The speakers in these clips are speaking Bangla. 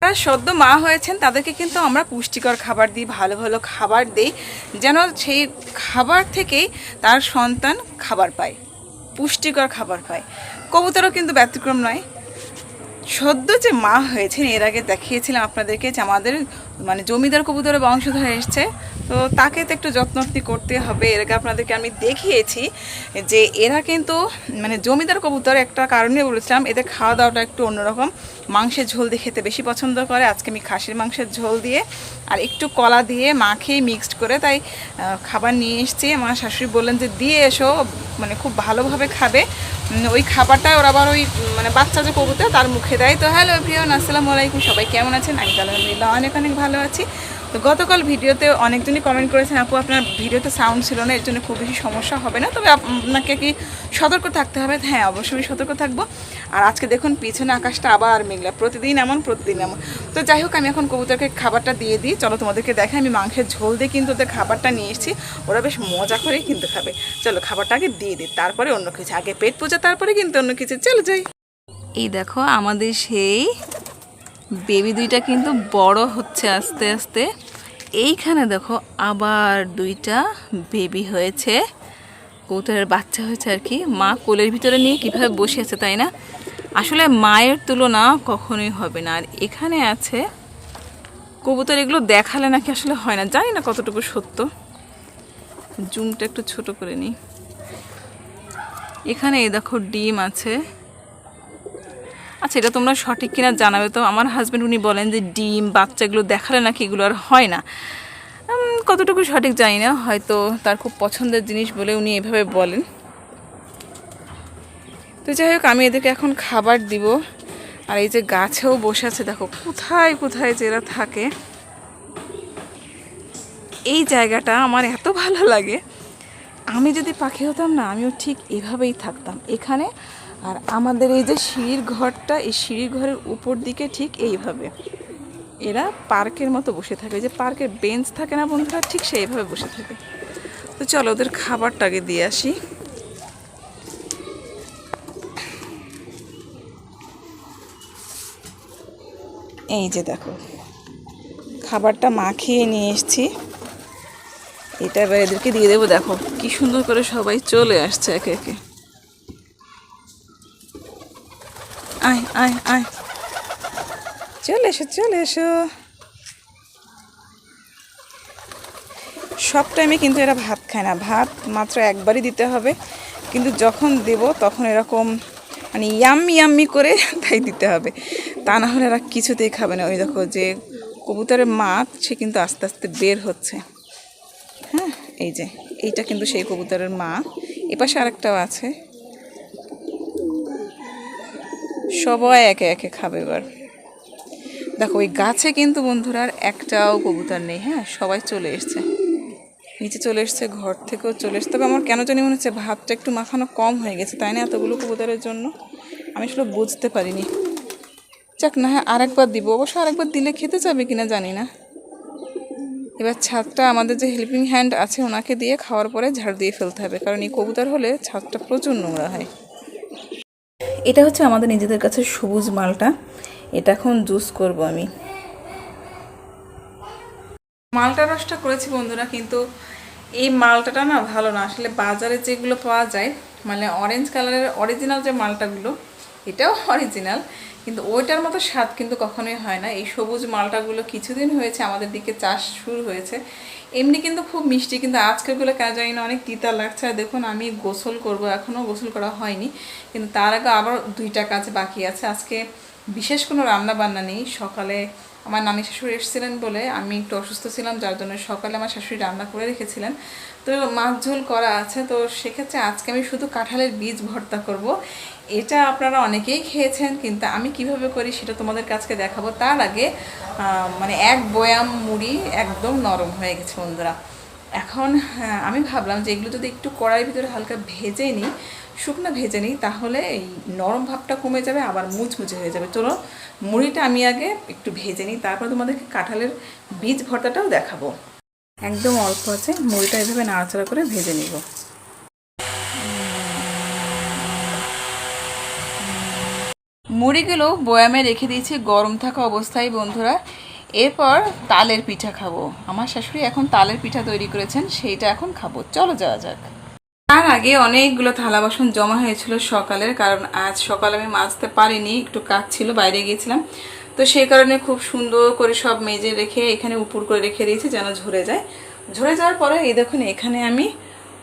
যারা সদ্য মা হয়েছেন তাদেরকে কিন্তু আমরা পুষ্টিকর খাবার দিই, ভালো ভালো খাবার দিই, যেন সেই খাবার থেকেই তার সন্তান খাবার পায়, পুষ্টিকর খাবার পায়। কবুতরও কিন্তু ব্যতিক্রম নয়। সদ্য যে মা হয়েছেন, এর আগে দেখিয়েছিলাম আপনাদেরকে যে আমাদের মানে জমিদার কবুতরের বংশধর এসছে, তো তাকে তো একটু যত্নটি করতে হবে। এর আগে আপনাদেরকে আমি দেখিয়েছি যে এরা কিন্তু মানে জমিদার কবুতর একটা কারণে বলেছিলাম, এদের খাওয়া দাওয়াটা একটু অন্যরকম, মাংসের ঝোল দিয়ে খেতে বেশি পছন্দ করে। আজকে আমি খাসির মাংসের ঝোল দিয়ে আর একটু কলা দিয়ে মাখিয়ে মিক্সড করে তাই খাবার নিয়ে এসেছি। আমার শাশুড়ি বললেন যে দিয়ে এসো, মানে খুব ভালোভাবে খাবে। ওই খাবারটা ওরা আবার ওই মানে বাচ্চা যে কবুতর তার মুখে দেয়। তো হ্যালো এভরিওয়ান, আসসালামু আলাইকুম, সবাই কেমন আছেন? আমি আলহামদুলিল্লাহ অনেক অনেক ভালো আছি। তো গতকাল ভিডিওতে অনেকজনই কমেন্ট করেছেন, আপু আপনার ভিডিওতে সাউন্ড ছিল না, এর জন্য খুব বেশি সমস্যা হবে না, তবে আপনাকে কি সতর্ক থাকতে হবে? হ্যাঁ, অবশ্যই সতর্ক থাকবো। আর আজকে দেখুন পিছনে আকাশটা আবার মেঘলা, প্রতিদিন এমন। তো যাই হোক, আমি এখন কবুতরকে খাবারটা দিয়ে দিই। চলো তোমাদেরকে দেখে, আমি মাংসের ঝোল দিয়ে কিন্তু ওদের খাবারটা নিয়ে এসেছি, ওরা বেশ মজা করেই কিন্তু খাবে। চলো খাবারটা আগে দিয়ে দিই, তারপরে অন্য কিছু, আগে পেট পূজা তারপরে কিন্তু অন্য কিছু। চলো যাই। এই দেখো আমাদের সেই বেবি দুইটা কিন্তু বড় হচ্ছে আস্তে আস্তে। এইখানে দেখো আবার দুইটা বেবি হয়েছে, কবুতরের বাচ্চা হয়েছে আর কি। মা কোলের ভিতরে নিয়ে কিভাবে বসে আছে তাই না? আসলে মায়ের তুলনা কখনোই হবে না। আর এখানে আছে কবুতর, এগুলো দেখালে নাকি আসলে হয় না, জানি না কতটুকু সত্য। জুমটা একটু ছোট করে নিই। এখানে এই দেখো ডিম আছে। আচ্ছা, এটা তোমরা সঠিক কিনা জানাবে তো। আমার হাজব্যান্ড উনি বলেন যে ডিম বাচ্চাগুলো দেখালে নাকি এগুলো আর হয় না। কতটুকু সঠিক জানি না, হয়তো তার খুব পছন্দের জিনিস বলে উনি এভাবে বলেন। তো যাই হোক, আমি এদেরকে এখন খাবার দিব। আর এই যে গাছেও বসে আছে, দেখো কোথায় কোথায় যে এরা থাকে। এই জায়গাটা আমার এত ভালো লাগে। আমি যদি পাখি হতাম না, আমিও ঠিক এভাবেই থাকতাম এখানে। আর আমাদের এই যে সিঁড়ির ঘরটা, এই সিঁড়ির ঘরের উপর দিকে ঠিক এইভাবে এরা পার্কের মতো বসে থাকে, যে পার্কের বেঞ্চ থাকে না বন্ধুরা, ঠিক সেইভাবে বসে থাকে। তো চলো ওদের খাবারটাকে দিয়ে আসি। এই যে দেখো খাবারটা মাখিয়ে নিয়ে এসছি, এটা এবার এদেরকে দিয়ে দেবো। দেখো কি সুন্দর করে সবাই চলে আসছে একে একে। আয় আয় আয়, চলে এসো চলে এসো। সব টাইমে কিন্তু এরা ভাত খায় না, ভাত মাত্র একবারই দিতে হবে, কিন্তু যখন দেব তখন এরকম মানে ইয়াম্মি ইয়াম্মি করে তাই দিতে হবে, তা না হলে এরা কিছুতেই খাবে না। ওই দেখো যে কবুতরের মা, সে কিন্তু আস্তে আস্তে বের হচ্ছে। হ্যাঁ, এই যে এইটা কিন্তু সেই কবুতরের মা। এপাশে আরেকটাও আছে। সবাই একে একে খাবে এবার। দেখো ওই গাছে কিন্তু বন্ধুরা আর একটাও কবুতর নেই। হ্যাঁ, সবাই চলে এসছে, নিচে চলে এসছে, ঘর থেকেও চলে এসছে। তবে আমার কেন জানি মনে হচ্ছে ভাতটা একটু মাখানো কম হয়ে গেছে, তাই না, এতগুলো কবুতরের জন্য। আমি আসলে বুঝতে পারিনি। যাক না, হ্যাঁ আরেকবার দিব, অবশ্য আরেকবার দিলে খেতে যাবে কিনা জানি না। এবার ছাদটা আমাদের যে হেল্পিং হ্যান্ড আছে ওনাকে দিয়ে খাওয়ার পরে ঝাড় দিয়ে ফেলতে হবে, কারণ এই কবুতর হলে ছাদটা প্রচুর নোংরা হয়। এটা হচ্ছে আমাদের নিজেদের কাছে সবুজ মালটা, এটা এখন জুস করব আমি। মালটা রসটা করেছি বন্ধুরা, কিন্তু এই মালটাটা না ভালো না। আসলে বাজারে যেগুলো পাওয়া যায় মানে অরেঞ্জ কালারের অরিজিনাল যে মালটাগুলো, এটাও অরিজিনাল, কিন্তু ওইটার মতো স্বাদ কিন্তু কখনোই হয় না। এই সবুজ মালটাগুলো কিছুদিন হয়েছে আমাদের দিকে চাষ শুরু হয়েছে, এমনি কিন্তু খুব মিষ্টি, কিন্তু আজকেরগুলো কেন জানি না অনেক তিতা লাগছে। আর দেখুন আমি গোসল করব, এখনও গোসল করা হয়নি, কিন্তু তার আগে আবার 2টা কাজ বাকি আছে। আজকে বিশেষ কোনো রান্না বান্না নেই। সকালে আমার নানি শাশুড়ি এসেছিলেন বলে আমি একটু অসুস্থ ছিলাম, যার জন্য সকালে আমার শাশুড়ি রান্না করে রেখেছিলেন, তো মাছ ঝোল করা আছে। তো সেক্ষেত্রে আজকে আমি শুধু কাঁঠালের বীজ ভর্তা করব। এটা আপনারা অনেকেই খেয়েছেন, কিন্তু আমি কিভাবে করি সেটা তোমাদের কাছে দেখাবো। তার আগে মানে এক বয়াম মুড়ি একদম নরম হয়ে গেছে বন্ধুরা। এখন আমি ভাবলাম যে এগুলো যদি একটু কড়াইয়ের ভিতরে হালকা ভেজে নিই, শুকনো ভেজে নিই, তাহলে এই নরম ভাবটা কমে যাবে, আবার মুচমুচে হয়ে যাবে। চলো মুড়িটা আমি আগে একটু ভেজে নিই, তারপর তোমাদেরকে কাঁঠালের বীজ ভর্তাটাও দেখাবো। একদম অল্প আছে, মুড়িটা এভাবে নাড়াচাড়া করে ভেজে নিব। মুড়িগুলো বয়ামে রেখে দিয়েছি গরম থাকা অবস্থায় বন্ধুরা। এরপর তালের পিঠা খাবো। আমার শাশুড়ি এখন তালের পিঠা তৈরি করেছেন, সেইটা এখন খাবো। চলো যাওয়া যাক। তার আগে অনেকগুলো থালা বাসন জমা হয়েছিল সকালের, কারণ আজ সকালে আমি মাজতে পারিনি, একটু কাজ ছিল, বাইরে গিয়েছিলাম। তো সেই কারণে খুব সুন্দর করে সব মেজে রেখে এখানে উপর করে রেখে দিয়েছি যেন ঝরে যায়। ঝরে যাওয়ার পরে এই দেখুন এখানে আমি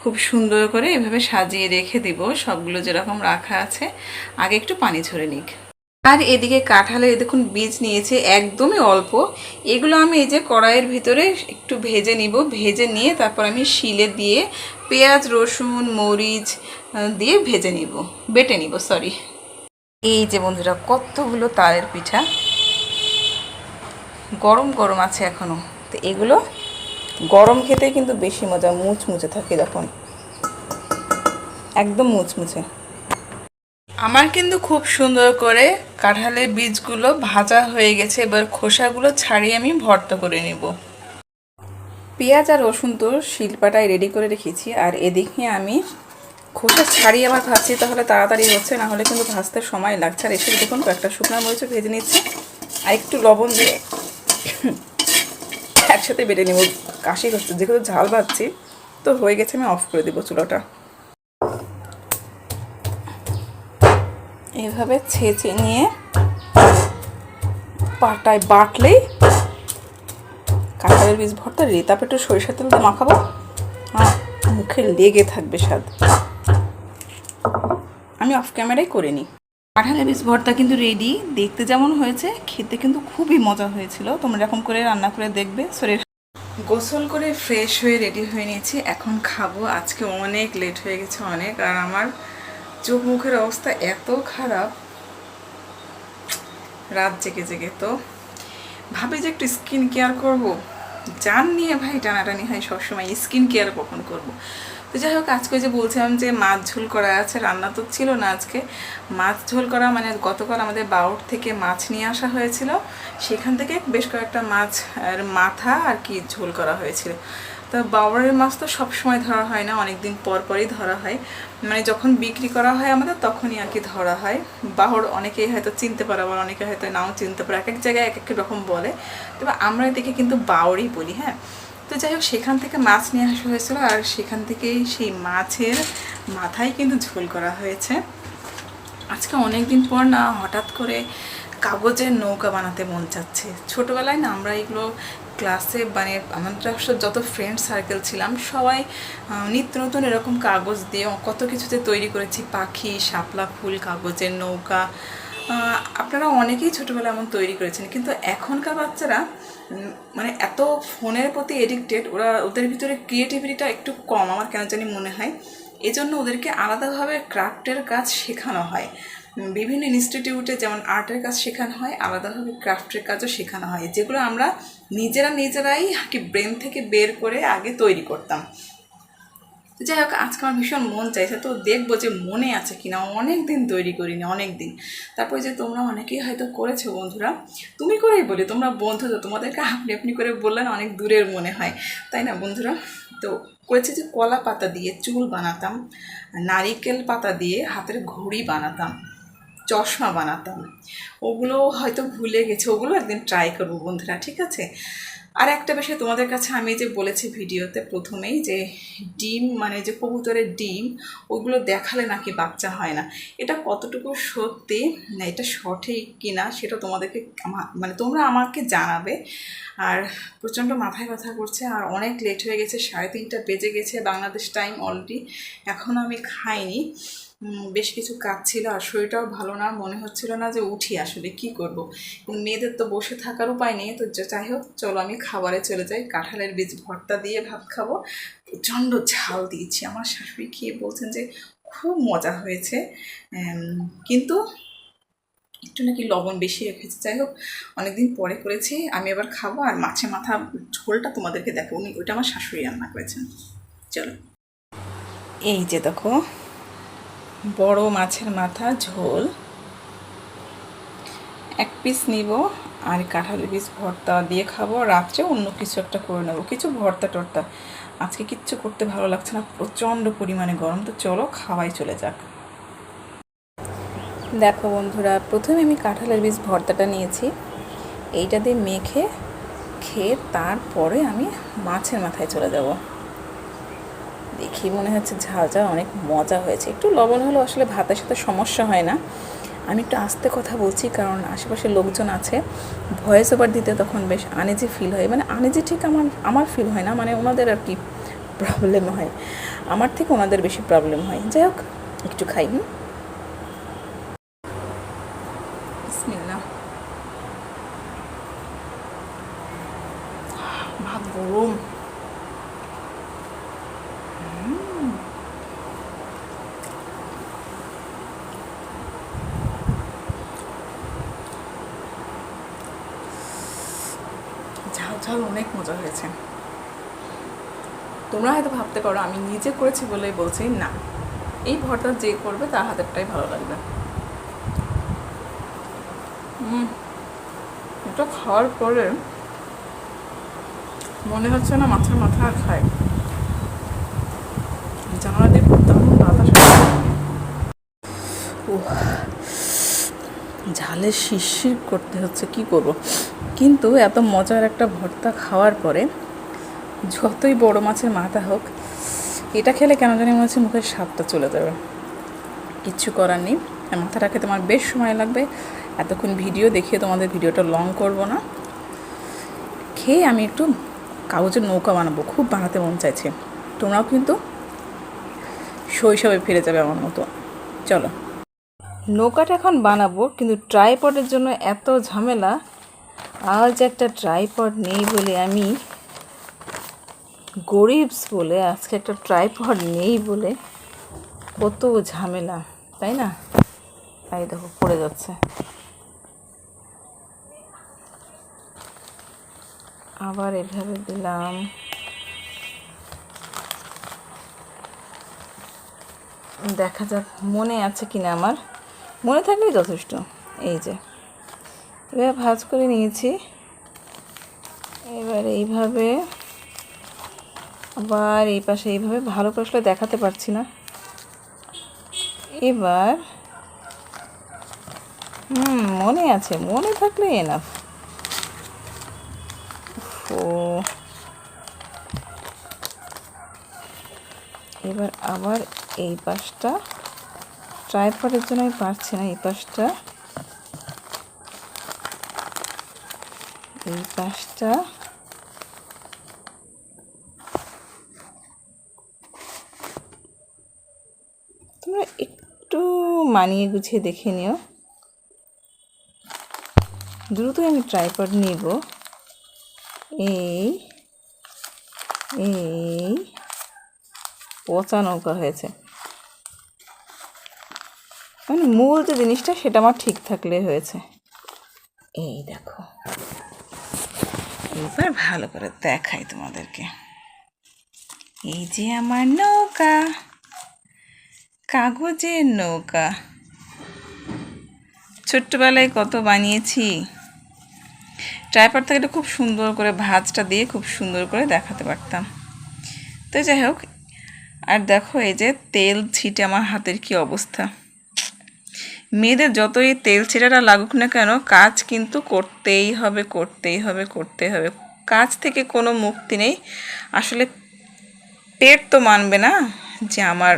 খুব সুন্দর করে এভাবে সাজিয়ে রেখে দিব সবগুলো যেরকম রাখা আছে। আগে একটু পানি ঝরে নিক। আর এদিকে কাঁঠালের দেখুন বীজ নিয়েছে একদমই অল্প। এগুলো আমি এই যে কড়াইয়ের ভিতরে একটু ভেজে নিব, ভেজে নিয়ে তারপর আমি শিলে দিয়ে পেঁয়াজ রসুন মরিচ দিয়ে ভেজে নিব, বেটে নিব সরি। এই যে বন্ধুরা কতগুলো তালের পিঠা গরম গরম আছে এখনো। তো এগুলো গরম খেতে কিন্তু বেশি মজা, মুচমুচে থাকে যখন, একদম মুচমুচে। আমার কিন্তু খুব সুন্দর করে কাঁঠালের বীজগুলো ভাজা হয়ে গেছে। এবার খোসাগুলো ছাড়িয়ে আমি ভর্তা করে নিব। পেঁয়াজ আর রসুন তো শিলপাটায় রেডি করে রেখেছি, আর এদিকে আমি খোসা ছাড়িয়ে আবার ভাজছি, তাহলে তাড়াতাড়ি হচ্ছে, না হলে কিন্তু ভাজতে সময় লাগছে। আর এসে দেখুন কয়েকটা শুকনো মরিচও ভেজে নিচ্ছি, আর একটু লবণ দিয়ে একসাথে বেটে নেব। কাশি হচ্ছে যেহেতু ঝাল ভাজছি, তো হয়ে গেছে, আমি অফ করে দেবো চুলাটা। এইভাবে ছেঁচে নিয়ে পাটায় বাটলেই কাঁঠালের বীজ ভর্তা রেডি। তারপর একটু সরিষার তেল দিয়ে মাখাবো, মুখে লেগে থাকবে স্বাদ। আমি অফ ক্যামেরায় করে নিই। কাঁঠালের বীজ ভর্তা কিন্তু রেডি। দেখতে যেমন হয়েছে, খেতে কিন্তু খুবই মজা হয়েছিল। তোমরা এরকম করে রান্না করে দেখবে। গোসল করে ফ্রেশ হয়ে রেডি হয়ে নিয়েছি, এখন খাবো। আজকে অনেক লেট হয়ে গেছে অনেক, আর আমার চোখ মুখের অবস্থা এত খারাপ রাত জেগে জেগে। তো ভাবি যে একটু স্কিন কেয়ার করবো, জান নিয়ে ভাই টানাটানি হয় সবসময়, স্কিন কেয়ার কখন করব। তো যাই হোক, আজকে যে বলছিলাম যে মাছ ঝোল করা আছে, রান্না তো ছিল না আজকে। মাছ ঝোল করা মানে গতকাল আমাদের বাউট থেকে মাছ নিয়ে আসা হয়েছিল, সেখান থেকে বেশ কয়েকটা মাছ আর মাথা আর কি ঝোল করা হয়েছিল। তো বাউরের মাছ তো সবসময় ধরা হয় না, অনেক দিন পর পরই ধরা হয়, মানে যখন বিক্রি করা হয় আমাদের তখনই আর কি ধরা হয়। বাহর অনেকেই হয়তো চিনতে পারে, আবার অনেকে হয়তো নাও চিনতে পারে, এক এক জায়গায় এক এক রকম বলে। তবে আমরা এদিকে কিন্তু বাউরই বলি। হ্যাঁ, তো যাই হোক, সেখান থেকে মাছ নিয়ে আসা হয়েছিল, আর সেখান থেকেই সেই মাছের মাথায় কিন্তু ঝোল করা হয়েছে। আজকে অনেক দিন পর না হঠাৎ করে কাগজের নৌকা বানাতে মন চাচ্ছে। ছোটোবেলায় না আমরা এগুলো ক্লাসে মানে আমাদের যত ফ্রেন্ড সার্কেল ছিলাম সবাই নিত্য নতুন এরকম কাগজ দিয়ে কত কিছুতে তৈরি করেছি, পাখি, শাপলা ফুল, কাগজের নৌকা। আপনারা অনেকেই ছোটোবেলায় এমন তৈরি করেছেন, কিন্তু এখনকার বাচ্চারা মানে এত ফোনের প্রতি এডিক্টেড, ওদের ভিতরে ক্রিয়েটিভিটিটা একটু কম আমার কেন জানি মনে হয়। এজন্য ওদেরকে আলাদাভাবে ক্রাফটের কাজ শেখানো হয়। বিভিন্ন ইনস্টিটিউটে যেমন আর্টের কাজ শেখানো হয়, আলাদাভাবে ক্রাফটের কাজও শেখানো হয়, যেগুলো আমরা নিজেরাই কি ব্রেন থেকে বের করে আগে তৈরি করতাম। যাই হোক, আজকে আমার ভীষণ মন চাইছে, তো দেখবো যে মনে আছে কিনা। অনেক দিন তৈরি করিনি, অনেক দিন। তারপরে যে তোমরা অনেকেই হয়তো করেছো বন্ধুরা, তুমি করেই বলি, তোমরা বন্ধু তো, তোমাদেরকে আপনি আপনি করে বললেন অনেক দূরের মনে হয়, তাই না বন্ধুরা? তো করেছে যে কলা পাতা দিয়ে চুল বানাতাম, নারিকেল পাতা দিয়ে হাতের ঘড়ি বানাতাম, চশমা বানাতাম। ওগুলো হয়তো ভুলে গেছে, ওগুলো একদিন ট্রাই করবো বন্ধুরা, ঠিক আছে? আর একটা বিষয় তোমাদের কাছে আমি যে বলেছি ভিডিওতে প্রথমেই, যে ডিম মানে যে কবুতরের ডিম, ওগুলো দেখালে নাকি বাচ্চা হয় না। এটা কতটুকু সত্যি না এটা সঠিক কিনা সেটা তোমাদেরকে মানে তোমরা আমাকে জানাবে। আর প্রচণ্ড মাথায় ব্যথা করছে, আর অনেক লেট হয়ে গেছে, 3:30 বেজে গেছে বাংলাদেশ টাইম অলরেডি। এখনও আমি খাইনি, বেশ কিছু কাজ ছিল, আর শরীরটাও ভালো না, মনে হচ্ছিল না যে উঠি, আসলে কি করব। মেয়েদের তো বসে থাকার উপায় নেই। তো যাই হোক, চলো আমি খাবারে চলে যাই। কাঁঠালের বীজ ভর্তা দিয়ে ভাত খাবো, প্রচণ্ড ঝাল দিয়েছি। আমার শাশুড়ি খেয়ে বলছেন যে খুব মজা হয়েছে, কিন্তু একটু নাকি লবণ বেশি রেখেছে। যাই হোক, অনেকদিন পরে করেছি, আমি এবার খাবো। আর মাছের মাথা ঝোলটা তোমাদেরকে দেখো, ওইটা আমার শাশুড়ি রান্না করেছেন। চলো, এই যে দেখো বড় মাছের মাথা ঝোল, এক পিস নিব, আর কাঁঠালের বীজ ভর্তা দিয়ে খাবো। রাত্রে অন্য কিছু একটা করে নেবো, কিছু ভর্তা টর্তা। আজকে কিচ্ছু করতে ভালো লাগছে না, প্রচণ্ড পরিমাণে গরম। তো চলো খাওয়াই চলে যাক। দেখো বন্ধুরা, প্রথমে আমি কাঁঠালের বীজ ভর্তাটা নিয়েছি, এইটা দিয়ে মেখে খেয়ে তারপরে আমি মাছের মাথায় চলে যাব। দেখি মনে হচ্ছে ঝাল ঝাল অনেক মজা হয়েছে। একটু লবণ হলেও আসলে ভাতের সাথে সমস্যা হয় না। আমি একটু আস্তে কথা বলছি কারণ আশেপাশে লোকজন আছে, ভয়েস ওভার দিতে তখন বেশ আনইজি ফিল হয়। মানে আনইজি ঠিক আমার ফিল হয় না, মানে ওনাদের আর কি প্রবলেম হয়, আমার থেকে ওনাদের বেশি প্রবলেম হয়। যাই হোক, একটু খাই। বিসমিল্লাহ। ভাত গরম। ঝাল ঝাল অনেক মজা হয়েছে। তোমরা হয়তো ভাবতে পারো আমি নিজে করেছি বলেই বলছি, না, এই ভর্তা যে করবে তার হাতেরটাই ভালো লাগবে। এটা খাওয়ার পরে মনে হচ্ছে না মাছের মাথা আর খায়। জানালা দিয়ে খুব দারুণ বাতাস। ও, ঝালে শিরশির করতে হচ্ছে, কি করব। কিন্তু এত মজার একটা ভর্তা খাওয়ার পরে যতই বড় মাছের মাথা হোক, এটা খেলে কেন জানি মনে হচ্ছে মুখের স্বাদটা চলে যাবে। কিচ্ছু করার নেই, মাথাটা খেতে আমার বেশ সময় লাগবে। এতক্ষণ ভিডিও দেখিয়ে তোমাদের ভিডিওটা লং করব না। খেয়ে আমি একটু কাগজের নৌকা বানাবো, খুব বানাতে মন চাইছে। তোমরাও কিন্তু শৈশবে ফিরে যাবে আমার মতো। চলো, নৌকাটা এখন বানাবো, কিন্তু ট্রাইপডের জন্য এত ঝামেলা। আজ একটা ট্রাইপড নেই বলে আমি গরিবস বলে, আজকে একটা ট্রাইপড নেই বলে কত ঝামেলা, তাই না? তাই দেখো পড়ে যাচ্ছে। আবার এভাবে দিলাম। দেখা যাক মনে আছে কিনা, আমার মনে থাকলেই যথেষ্ট। এই যে এবার ভাঁজ করে নিয়েছি। এবার এইভাবে, আবার এই পাশে এইভাবে, ভালো করে আসলে দেখাতে পারছি না। এবার মনে আছে, মনে থাকলে এনাফ। ও, এবার আবার এই পাশটা, ট্রাইপডের জন্য আমি পারছি না, এই পাশটা, এই পাশটা। তোমরা একটু মানিয়ে গুছিয়ে দেখে নিও। দ্রুতই আমি ট্রাইপড নিব। এই এই পচা নৌকা হয়েছে, মানে মূল যে জিনিসটা সেটা আমার ঠিক থাকলে হয়েছে। এই দেখো, এবার ভালো করে দেখাই তোমাদেরকে। এই যে আমার নৌকা, কাগজের নৌকা। ছোট্টবেলায় কত বানিয়েছি। ট্রাইপড থেকে খুব সুন্দর করে ভাঁজটা দিয়ে খুব সুন্দর করে দেখাতে পারতাম। তো যাই হোক, আর দেখো এই যে তেল ছিটে আমার হাতের কি অবস্থা। মেয়েদের যতই তেল ছিটাটা লাগুক না কেন, কাজ কিন্তু করতেই হবে, করতেই হবে, করতেই হবে। কাজ থেকে কোনো মুক্তি নেই। আসলে পেট তো মানবে না যে আমার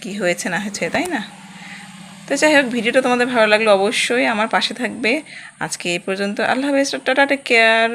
কি হয়েছে না হয়েছে, তাই না? তো যাই হোক, ভিডিওটা তোমাদের ভালো লাগলে অবশ্যই আমার পাশে থাকবে। আজকে এই পর্যন্ত। আল্লাহ হাফেজ, টাটা, টেক কেয়ার।